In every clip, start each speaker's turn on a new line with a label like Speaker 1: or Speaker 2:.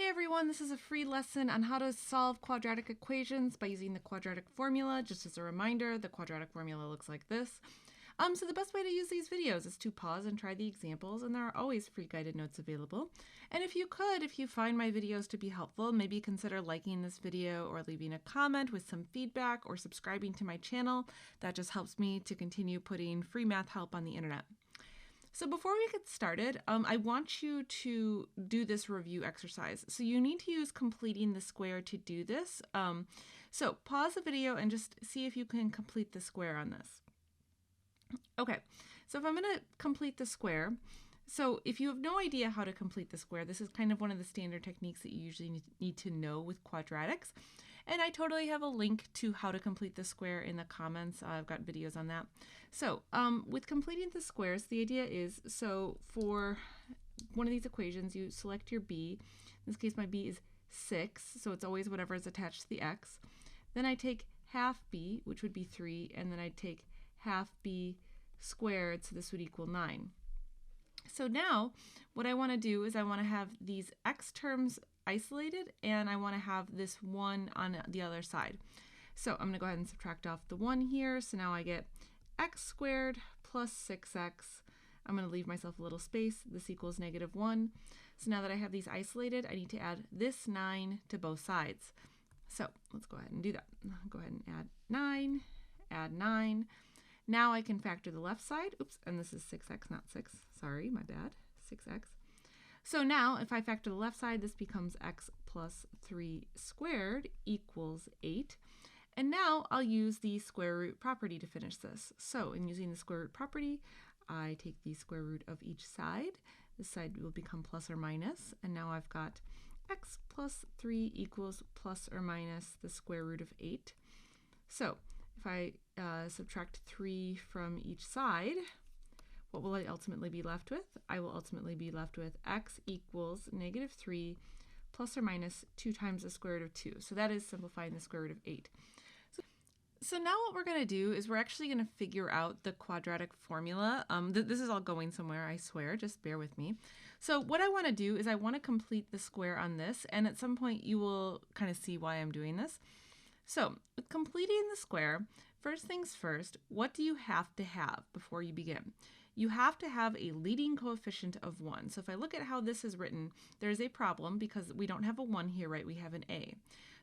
Speaker 1: everyone, this is a free lesson on how to solve quadratic equations by using the quadratic formula. Just as a reminder, the quadratic formula looks like this. So the best way to use these videos is to pause and try the examples, and there are always free guided notes available. And if you find my videos to be helpful, maybe consider liking this video or leaving a comment with some feedback or subscribing to my channel. That just helps me to continue putting free math help on the internet. So before we get started, I want you to do this review exercise. So you need to use completing the square to do this. So pause the video and just see if you can complete the square on this. Okay, so if I'm going to complete the square, so if you have no idea how to complete the square, this is kind of one of the standard techniques that you usually need to know with quadratics. And I totally have a link to how to complete the square in the comments. I've got videos on that. So with completing the squares, the idea is, so for one of these equations, you select your b. In this case, my b is 6, so it's always whatever is attached to the x. Then I take half b, which would be 3, and then I take half b squared, so this would equal 9. So now what I want to do is I want to have these x terms isolated, and I want to have this 1 on the other side. So I'm going to go ahead and subtract off the 1 here. So now I get x squared plus 6x. I'm going to leave myself a little space. This equals -1. So now that I have these isolated, I need to add this 9 to both sides. So let's go ahead and do that. Go ahead and add 9. Now I can factor the left side. Oops, and this is 6x, not 6. Sorry, my bad. 6x. So now if I factor the left side, this becomes x plus 3 squared equals 8. And now I'll use the square root property to finish this. So in using the square root property, I take the square root of each side. This side will become plus or minus. And now I've got x plus 3 equals plus or minus the square root of 8. So if I subtract 3 from each side, what will I ultimately be left with? I will ultimately be left with x equals -3 plus or minus 2 times the square root of 2. So that is simplifying the square root of 8. So now what we're going to do is we're actually going to figure out the quadratic formula. This is all going somewhere, I swear, just bear with me. So what I want to do is I want to complete the square on this, and at some point you will kind of see why I'm doing this. So with completing the square, first things first, what do you have to have before you begin? You have to have a leading coefficient of 1. So if I look at how this is written, there's a problem because we don't have a 1 here, right? We have an a.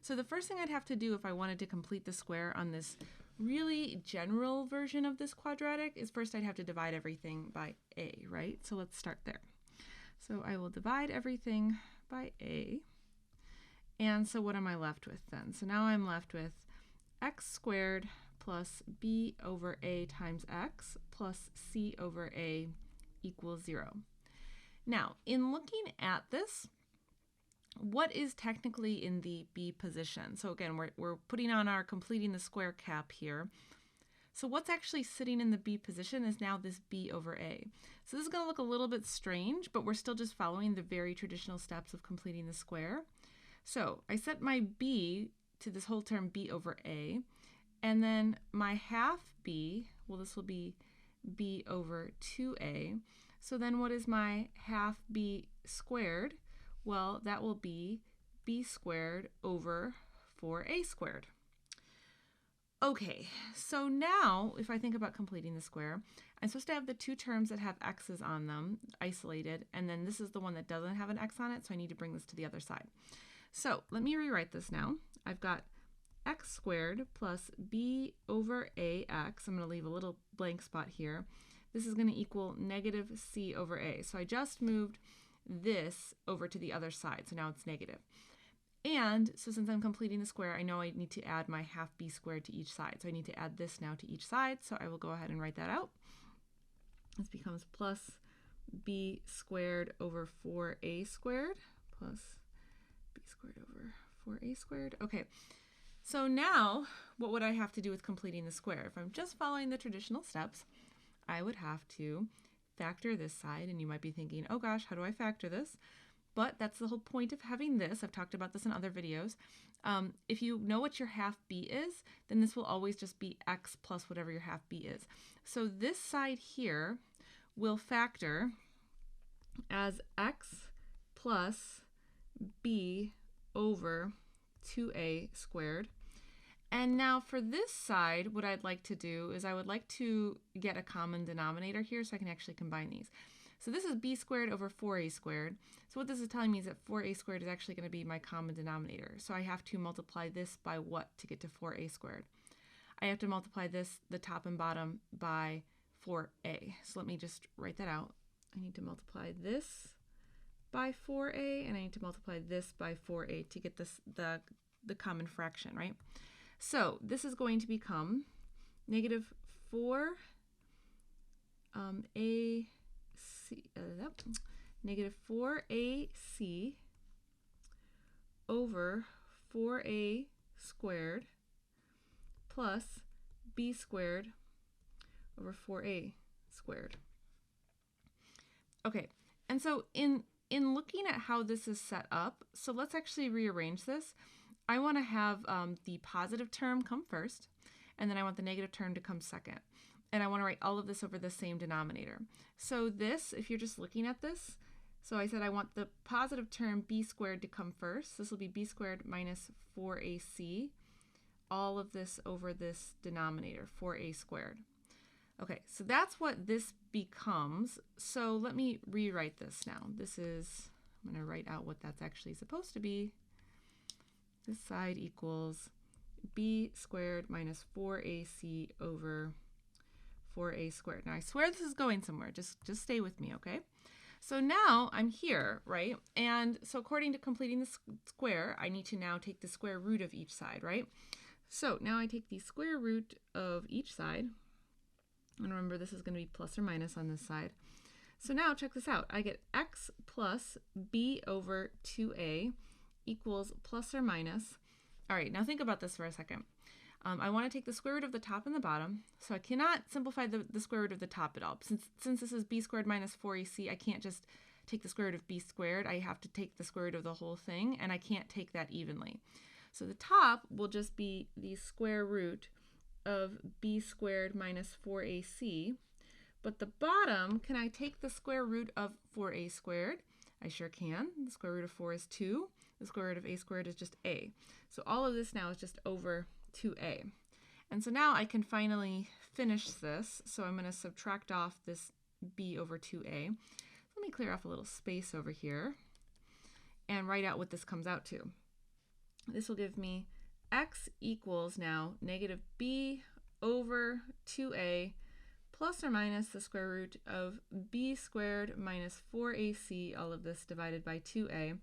Speaker 1: So the first thing I'd have to do if I wanted to complete the square on this really general version of this quadratic is first I'd have to divide everything by a, right? So let's start there. So I will divide everything by a. And so what am I left with then? So now I'm left with x squared plus b over a times x plus c over a equals 0. Now, in looking at this, what is technically in the b position? So again, we're putting on our completing the square cap here. So what's actually sitting in the b position is now this b over a. So this is going to look a little bit strange, but we're still just following the very traditional steps of completing the square. So I set my b to this whole term b over a, and then my half b, well, this will be b over 2a. So then what is my half b squared? Well, that will be b squared over 4a squared. Okay, so now if I think about completing the square, I'm supposed to have the two terms that have x's on them isolated, and then this is the one that doesn't have an x on it, so I need to bring this to the other side. So let me rewrite this now. I've got x squared plus b over ax. I'm going to leave a little blank spot here. This is going to equal -c over a. So I just moved this over to the other side, so now it's negative. And so since I'm completing the square, I know I need to add my half b squared to each side. So I need to add this now to each side, so I will go ahead and write that out. This becomes plus b squared over 4a squared plus b squared over 4a squared. Okay, so now what would I have to do with completing the square? If I'm just following the traditional steps, I would have to factor this side, and you might be thinking, oh gosh, how do I factor this? But that's the whole point of having this. I've talked about this in other videos. If you know what your half b is, then this will always just be x plus whatever your half b is. So this side here will factor as x plus b over 2a squared. And now for this side, what I'd like to do is I would like to get a common denominator here so I can actually combine these. So this is b squared over 4a squared. So what this is telling me is that 4a squared is actually going to be my common denominator. So I have to multiply this by what to get to 4a squared? I have to multiply this, the top and bottom, by 4a. So let me just write that out. I need to multiply this by 4a, and I need to multiply this by 4a to get this the common fraction, right? So this is going to become negative 4 negative 4ac over 4a squared plus b squared over 4a squared. Okay, and so in looking at how this is set up, so let's actually rearrange this. I want to have the positive term come first, and then I want the negative term to come second. And I want to write all of this over the same denominator. So this, if you're just looking at this, so I said I want the positive term b squared to come first. This will be b squared minus 4ac, all of this over this denominator, 4a squared. Okay, so that's what this becomes. So let me rewrite this now. This is, I'm going to write out what that's actually supposed to be. This side equals b squared minus 4ac over 4a squared. Now I swear this is going somewhere. Just stay with me, okay? So now I'm here, right? And so according to completing the square, I need to now take the square root of each side, right? So now I take the square root of each side. And remember, this is going to be plus or minus on this side. So now check this out. I get x plus b over 2a equals plus or minus. All right, now think about this for a second. I want to take the square root of the top and the bottom, so I cannot simplify the square root of the top at all. Since this is b squared minus 4ac, I can't just take the square root of b squared. I have to take the square root of the whole thing, and I can't take that evenly. So the top will just be the square root of b squared minus 4ac, but the bottom, can I take the square root of 4a squared? I sure can. The square root of 4 is 2. The square root of a squared is just a. So all of this now is just over 2a. And so now I can finally finish this. So I'm going to subtract off this b over 2a. Let me clear off a little space over here and write out what this comes out to. This will give me x equals now negative b over 2a plus or minus the square root of b squared minus 4ac, all of this divided by 2a.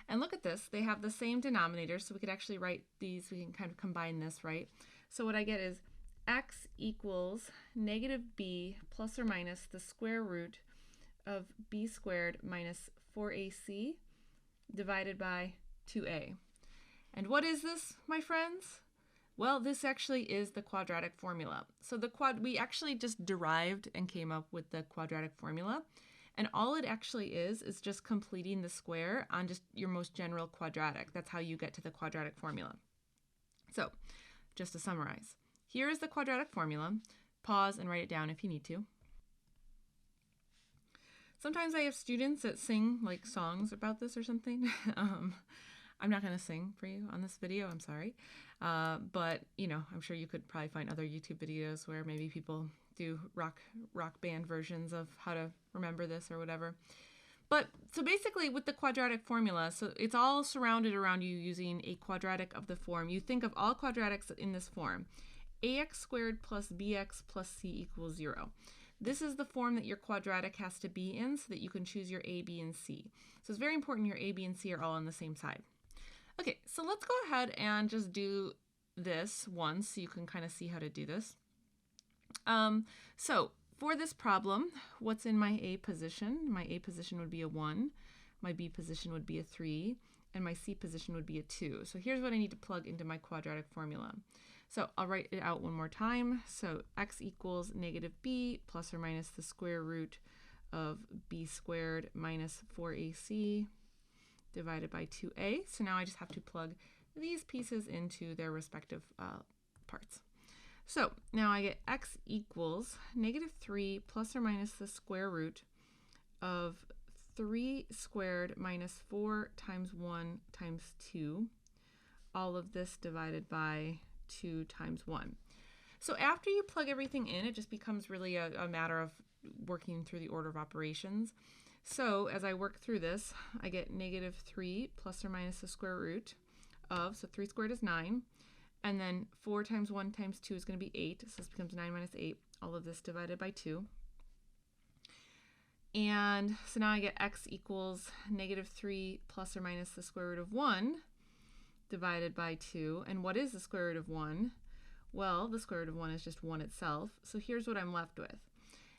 Speaker 1: And look at this, they have the same denominator, so we could actually write these, we can kind of combine this, right? So what I get is x equals negative b plus or minus the square root of b squared minus 4ac divided by 2a. And what is this, my friends? Well, this actually is the quadratic formula. So we actually just derived and came up with the quadratic formula. And all it actually is just completing the square on just your most general quadratic. That's how you get to the quadratic formula. So just to summarize, here is the quadratic formula. Pause and write it down if you need to. Sometimes I have students that sing like songs about this or something. I'm not going to sing for you on this video, I'm sorry. But, you know, I'm sure you could probably find other YouTube videos where maybe people do rock band versions of how to remember this or whatever. But so basically with the quadratic formula, so it's all surrounded around you using a quadratic of the form. You think of all quadratics in this form. Ax squared plus bx plus c equals 0. This is the form that your quadratic has to be in so that you can choose your a, b, and c. So it's very important your a, b, and c are all on the same side. Okay, so let's go ahead and just do this once so you can kind of see how to do this. So for this problem, what's in my A position? My A position would be a 1, my B position would be a 3, and my C position would be a 2. So here's what I need to plug into my quadratic formula. So I'll write it out one more time. So x equals negative b plus or minus the square root of b squared minus 4ac divided by 2a. So now I just have to plug these pieces into their respective parts. So now I get x equals negative 3 plus or minus the square root of 3 squared minus 4 times 1 times 2. All of this divided by 2 times 1. So after you plug everything in, it just becomes really a matter of working through the order of operations. So as I work through this, I get negative 3 plus or minus the square root of, so 3 squared is 9, and then 4 times 1 times 2 is going to be 8, so this becomes 9 minus 8, all of this divided by 2. And so now I get x equals negative 3 plus or minus the square root of 1 divided by 2. And what is the square root of 1? Well, the square root of 1 is just 1 itself. So here's what I'm left with.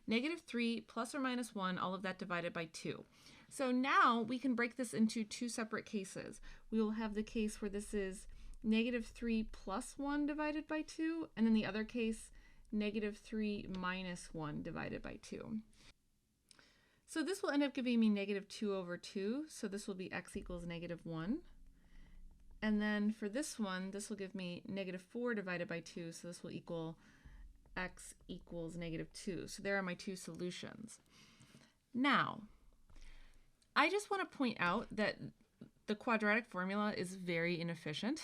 Speaker 1: Negative 3 plus or minus 1, all of that divided by 2. So now we can break this into two separate cases. We will have the case where this is negative 3 plus 1 divided by 2, and then the other case, negative 3 minus 1 divided by 2. So this will end up giving me negative 2 over 2, so this will be x equals negative 1. And then for this one, this will give me negative 4 divided by 2, so this will equal x equals negative 2. So there are my two solutions. Now, I just want to point out that the quadratic formula is very inefficient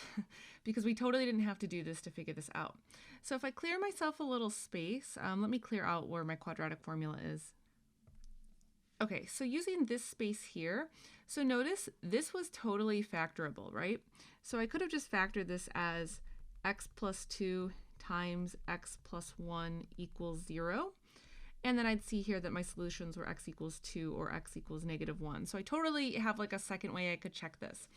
Speaker 1: because we totally didn't have to do this to figure this out. So if I clear myself a little space, let me clear out where my quadratic formula is. Okay, so using this space here, so notice this was totally factorable, right? So I could have just factored this as x plus 2 times x plus 1 equals 0. And then I'd see here that my solutions were x equals 2 or x equals negative 1. So I totally have like a second way I could check this.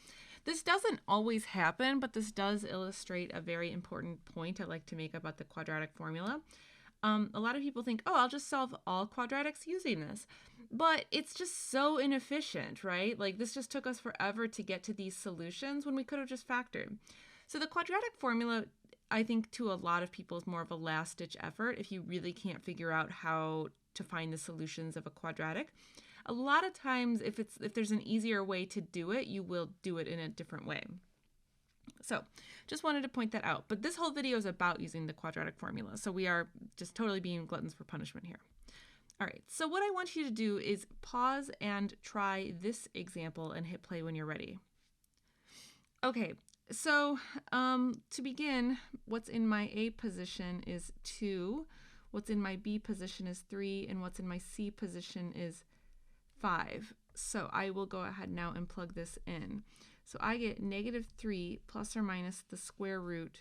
Speaker 1: This doesn't always happen, but this does illustrate a very important point I like to make about the quadratic formula. A lot of people think, oh, I'll just solve all quadratics using this. But it's just so inefficient, right? Like this just took us forever to get to these solutions when we could have just factored. So the quadratic formula, I think to a lot of people is more of a last-ditch effort if you really can't figure out how to find the solutions of a quadratic. A lot of times if there's an easier way to do it, you will do it in a different way. So just wanted to point that out. But this whole video is about using the quadratic formula. So we are just totally being gluttons for punishment here. All right, so what I want you to do is pause and try this example and hit play when you're ready. Okay, so to begin, what's in my A position is 2, what's in my B position is 3, and what's in my C position is 5. So I will go ahead now and plug this in. So I get negative 3 plus or minus the square root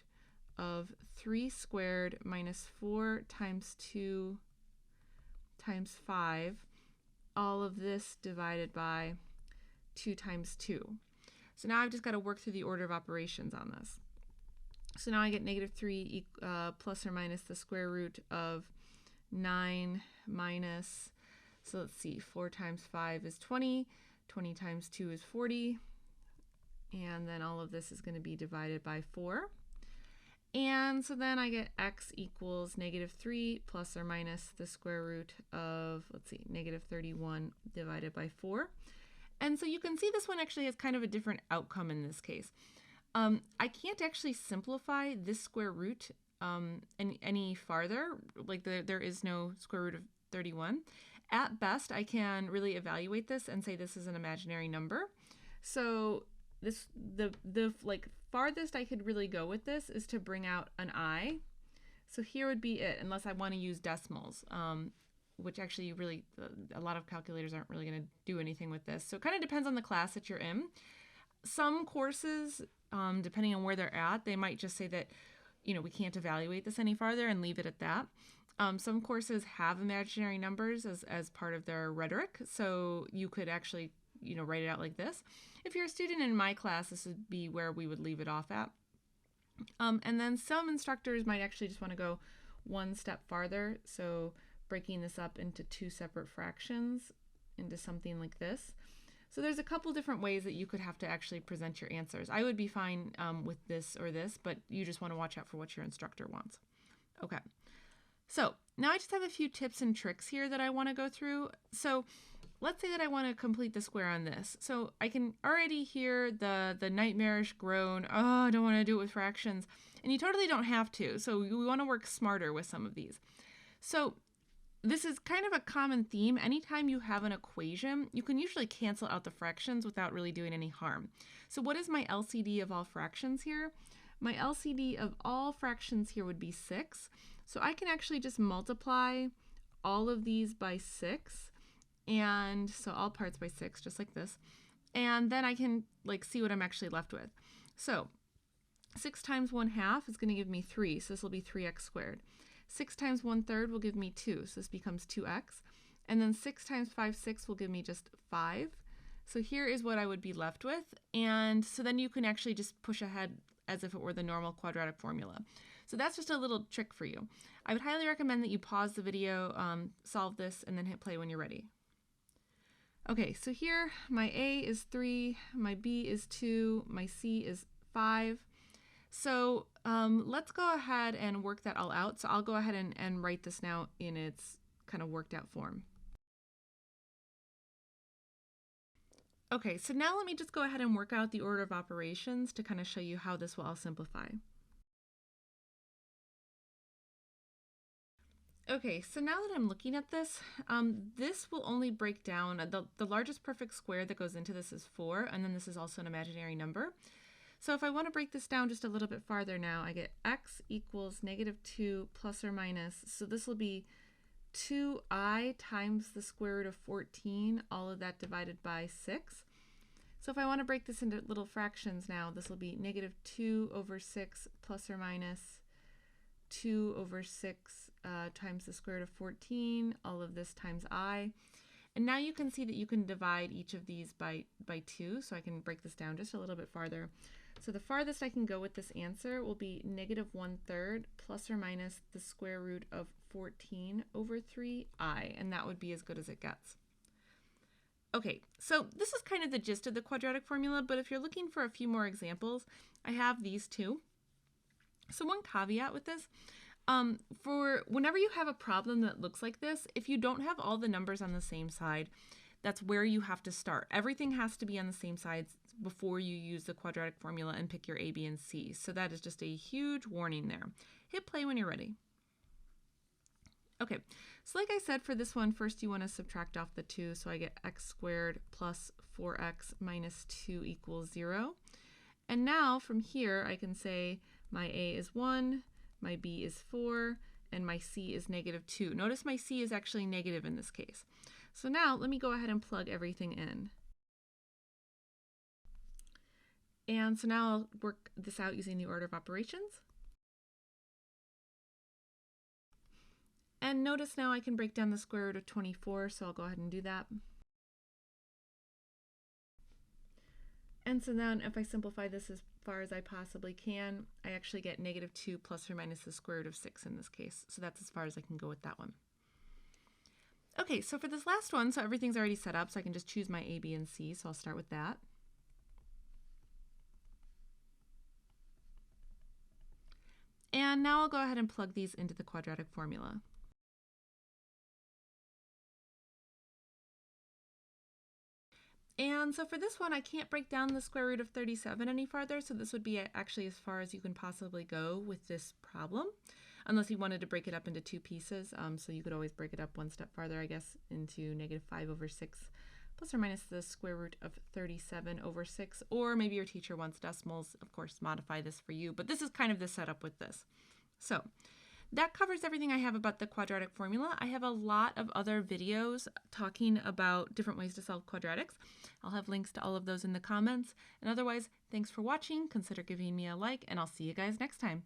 Speaker 1: of 3 squared minus 4 times 2 times 5, all of this divided by 2 times 2. So now I've just got to work through the order of operations on this. So now I get negative 3 plus or minus the square root of 9 minus, so let's see, 4 times 5 is 20, 20 times 2 is 40, and then all of this is going to be divided by 4. And so then I get x equals negative 3 plus or minus the square root of, let's see, negative 31 divided by 4. And so you can see this one actually has kind of a different outcome in this case. I can't actually simplify this square root any farther, like there is no square root of 31. At best, I can really evaluate this and say this is an imaginary number. So this the like farthest I could really go with this is to bring out an I. So here would be it, unless I want to use decimals, which actually really a lot of calculators aren't really going to do anything with this. So it kind of depends on the class that you're in. Some courses, depending on where they're at, they might just say that, you know, we can't evaluate this any farther and leave it at that. Some courses have imaginary numbers as part of their rhetoric, so you could actually, you know, write it out like this. If you're a student in my class, this would be where we would leave it off at. And then some instructors might actually just want to go one step farther, so breaking this up into two separate fractions into something like this. So there's a couple different ways that you could have to actually present your answers. I would be fine with this or this, but you just want to watch out for what your instructor wants. Okay, so now I just have a few tips and tricks here that I want to go through. So let's say that I want to complete the square on this. So I can already hear the nightmarish groan, oh, I don't want to do it with fractions. And you totally don't have to. So we want to work smarter with some of these. So this is kind of a common theme. Anytime you have an equation, you can usually cancel out the fractions without really doing any harm. So what is my LCD of all fractions here? My LCD of all fractions here would be 6. So I can actually just multiply all of these by 6, and so all parts by 6, just like this. And then I can see what I'm actually left with. So 6 times 1/2 is going to give me 3, so this will be 3x squared. 6 times 1/3 will give me 2, so this becomes 2x. And then 6 times 5/6 will give me just 5. So here is what I would be left with. And so then you can actually just push ahead as if it were the normal quadratic formula. So that's just a little trick for you. I would highly recommend that you pause the video, solve this, and then hit play when you're ready. Okay, so here my A is 3, my B is 2, my C is 5. So let's go ahead and work that all out. So I'll go ahead and write this now in its kind of worked out form. Okay, so now let me just go ahead and work out the order of operations to kind of show you how this will all simplify. Okay, so now that I'm looking at this, this will only break down, the largest perfect square that goes into this is 4, and then this is also an imaginary number. So if I want to break this down just a little bit farther now, I get x equals -2 plus or minus, so this will be 2i times the square root of 14, all of that divided by 6. So if I want to break this into little fractions now, this will be -2 over 6 plus or minus 2 over 6 times the square root of 14, all of this times I. And now you can see that you can divide each of these by 2, so I can break this down just a little bit farther. So the farthest I can go with this answer will be -1/3 plus or minus the square root of 14 over 3i, and that would be as good as it gets. Okay, so this is kind of the gist of the quadratic formula, but if you're looking for a few more examples, I have these two. So one caveat with this, for whenever you have a problem that looks like this, if you don't have all the numbers on the same side, that's where you have to start. Everything has to be on the same sides before you use the quadratic formula and pick your A, B, and C. So that is just a huge warning there. Hit play when you're ready. Okay, so like I said, for this one, first you want to subtract off the 2, so I get x squared plus 4x minus 2 equals 0. And now from here I can say my A is 1, my B is 4, and my C is -2. Notice my C is actually negative in this case. So now let me go ahead and plug everything in. And so now I'll work this out using the order of operations. And notice now I can break down the square root of 24, so I'll go ahead and do that. And so then if I simplify this as far as I possibly can, I actually get -2 plus or minus the square root of 6 in this case. So that's as far as I can go with that one. Okay, so for this last one, so everything's already set up, so I can just choose my A, B, and C, so I'll start with that. And now I'll go ahead and plug these into the quadratic formula. And so for this one, I can't break down the square root of 37 any farther, so this would be actually as far as you can possibly go with this problem, unless you wanted to break it up into 2 pieces. So you could always break it up one step farther, I guess, into -5 over 6 plus or minus the square root of 37 over 6, or maybe your teacher wants decimals. Of course, modify this for you, but this is kind of the setup with this. So that covers everything I have about the quadratic formula. I have a lot of other videos talking about different ways to solve quadratics. I'll have links to all of those in the comments. And otherwise, thanks for watching. Consider giving me a like, and I'll see you guys next time.